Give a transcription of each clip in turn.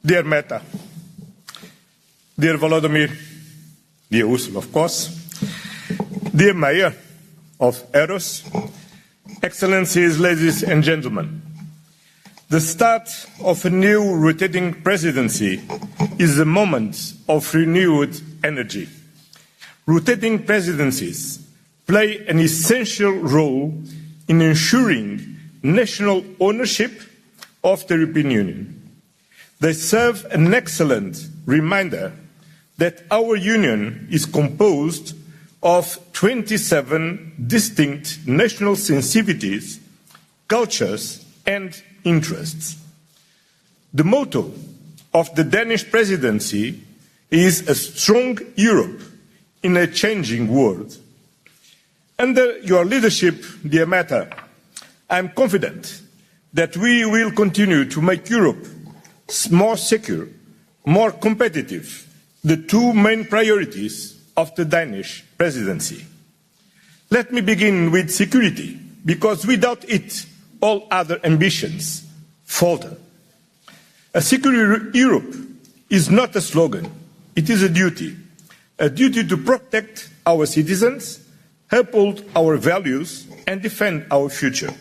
Dear Meta, dear Volodymyr, dear Ursula, of course, dear Mayor of Aarhus, Excellencies, ladies and gentlemen, the start of a new rotating presidency is a moment of renewed energy. Rotating presidencies play an essential role in ensuring national ownership of the European Union. They serve an excellent reminder that our Union is composed of 27 distinct national sensitivities, cultures and interests. The motto of the Danish presidency is a strong Europe in a changing world. Under your leadership, dear Meta, I am confident that we will continue to make Europe more secure, more competitive, the two main priorities of the Danish presidency. Let me begin with security, because without it, all other ambitions falter. A secure Europe is not a slogan, it is a duty to protect our citizens, uphold our values and defend our future.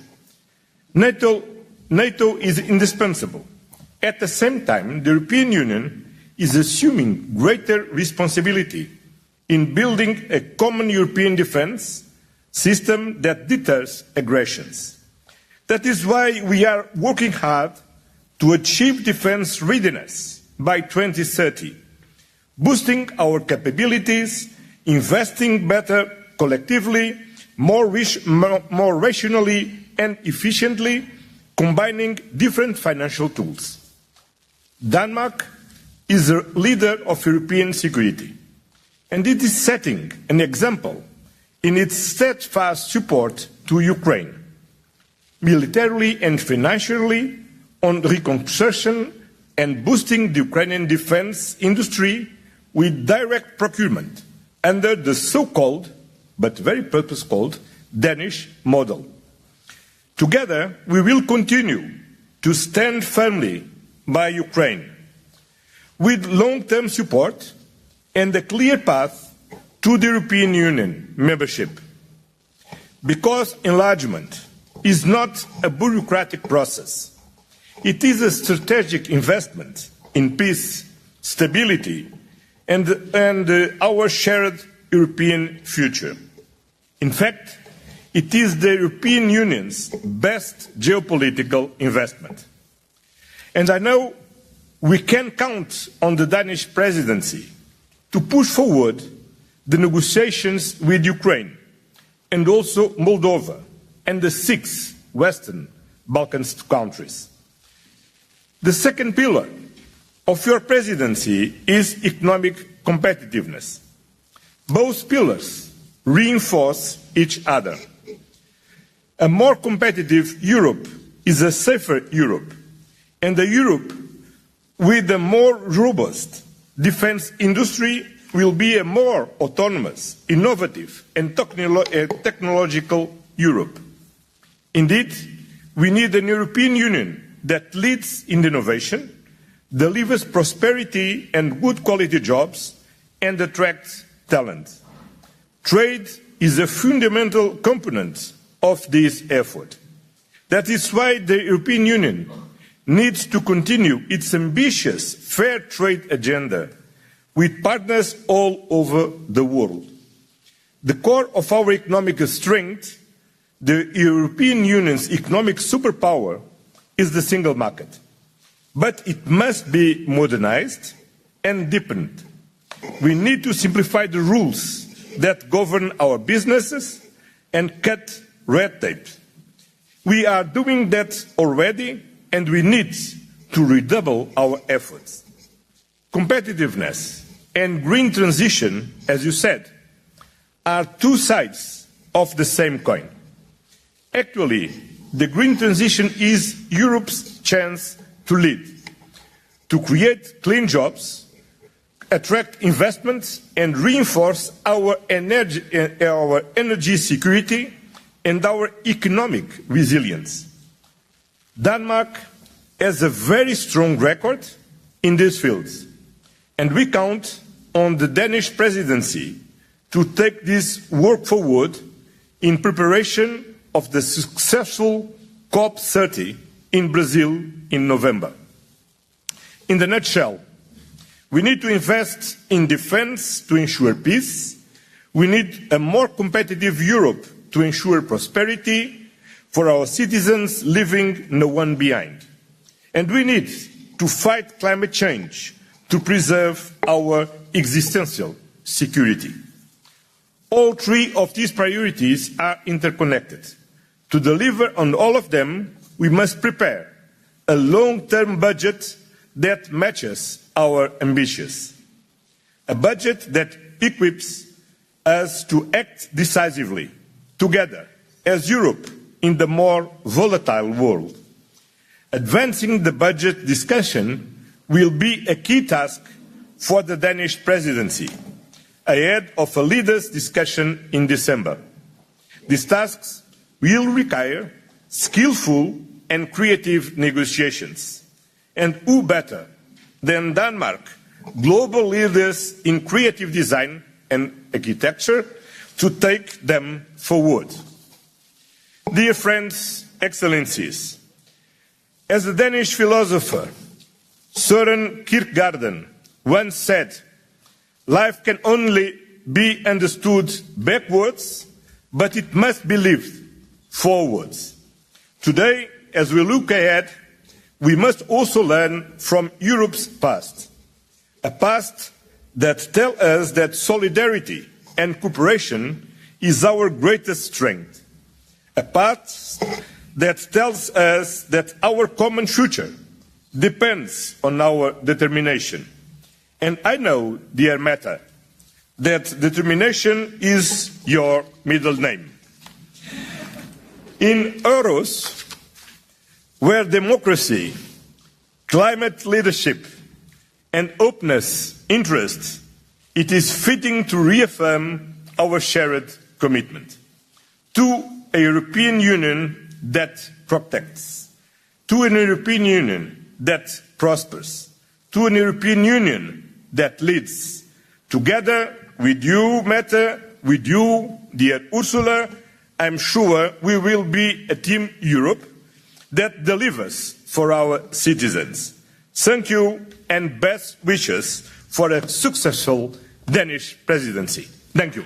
NATO is indispensable. At the same time, the European Union is assuming greater responsibility in building a common European defence system that deters aggressions. That is why we are working hard to achieve defence readiness by 2030, boosting our capabilities, investing better collectively, more rationally and efficiently, combining different financial tools. Denmark is a leader of European security, and it is setting an example in its steadfast support to Ukraine, militarily and financially, on reconstruction and boosting the Ukrainian defense industry with direct procurement under the so-called, but very purpose-called, Danish model. Together, we will continue to stand firmly by Ukraine with long-term support and a clear path to the European Union membership. Because enlargement is not a bureaucratic process. It is a strategic investment in peace, stability, and our shared European future. In fact, it is the European Union's best geopolitical investment. And I know we can count on the Danish presidency to push forward the negotiations with Ukraine and also Moldova and the 6 Western Balkans countries. The second pillar of your presidency is economic competitiveness. Both pillars reinforce each other. A more competitive Europe is a safer Europe, and a Europe with a more robust defence industry will be a more autonomous, innovative and technological Europe. Indeed, we need an European Union that leads in innovation, delivers prosperity and good quality jobs, and attracts talent. Trade is a fundamental component of this effort. That is why the European Union needs to continue its ambitious fair trade agenda with partners all over the world. The core of our economic strength, the European Union's economic superpower, is the single market. But it must be modernized and deepened. We need to simplify the rules that govern our businesses and cut red tape. We are doing that already, and we need to redouble our efforts. Competitiveness and green transition, as you said, are two sides of the same coin. Actually, the green transition is Europe's chance to lead, to create clean jobs, attract investments and reinforce our energy security and our economic resilience. Denmark has a very strong record in these fields, and we count on the Danish presidency to take this work forward in preparation of the successful COP30 in Brazil in November. In a nutshell, we need to invest in defense to ensure peace. We need a more competitive Europe to ensure prosperity for our citizens, leaving no one behind. And we need to fight climate change to preserve our existential security. All three of these priorities are interconnected. To deliver on all of them, we must prepare a long-term budget that matches our ambitions. A budget that equips us to act decisively, together, as Europe, in the more volatile world. Advancing the budget discussion will be a key task for the Danish presidency, ahead of a leaders' discussion in December. These tasks will require skillful and creative negotiations. And who better than Denmark, global leaders in creative design and architecture, to take them forward. Dear friends, excellencies, as the Danish philosopher Søren Kierkegaard once said, life can only be understood backwards, but it must be lived forwards. Today, as we look ahead, we must also learn from Europe's past, a past that tells us that solidarity and cooperation is our greatest strength, a past that tells us that our common future depends on our determination. And I know, dear Meta, that determination is your middle name. In Aarhus, where democracy, climate leadership, and openness interest, it is fitting to reaffirm our shared commitment to a European Union that protects, to an European Union that prospers, to an European Union that leads. Together with you, Mette, with you, dear Ursula, I'm sure we will be a Team Europe that delivers for our citizens. Thank you and best wishes for a successful Danish presidency. Thank you.